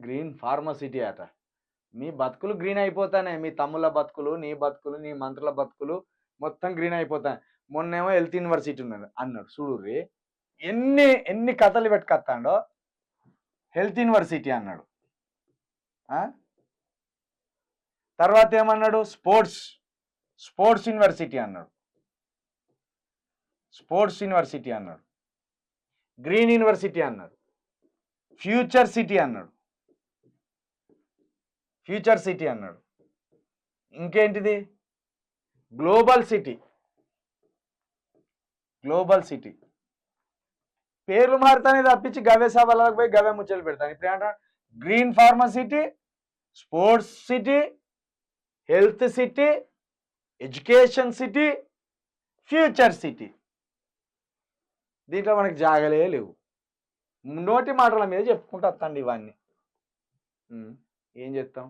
Green ఫార్మసిటీ అట. మీ బతుకులు green అయిపోతాయి. మీ తమ్ముళ్ళ బతుకులు, నీ బతుకులు, నీ మంత్రుల బతుకులు మొత్తం గ్రీన్ అయిపోతాయి. మొన్నేమో హెల్త్ యూనివర్సిటీ అన్నాడు చూడుర్రి. ఎన్ని కథలు పెట్టుకొస్తాడో. హెల్త్ యూనివర్సిటీ అన్నాడు. తర్వాత ఏమన్నాడు? స్పోర్ట్స్ యూనివర్సిటీ అన్నాడు. స్పోర్ట్స్ యూనివర్సిటీ అన్నాడు. గ్రీన్ యూనివర్సిటీ అన్నాడు. ఫ్యూచర్ సిటీ అన్నాడు. ఇంకేంటిది? Global city. పేర్లు మారుతానే తప్పించి గవే సభలకు పోయి గవే ముచ్చలు పెడతాను. ఇప్పుడు ఏమంటాడు? Green ఫార్మసిటీ, sports city, health city, education city, future city. దీంట్లో మనకి జాగలే లేవు. నోటి మాటల మీద చెప్పుకుంటూ వస్తాండి ఇవన్నీ. ఏం చేస్తాం?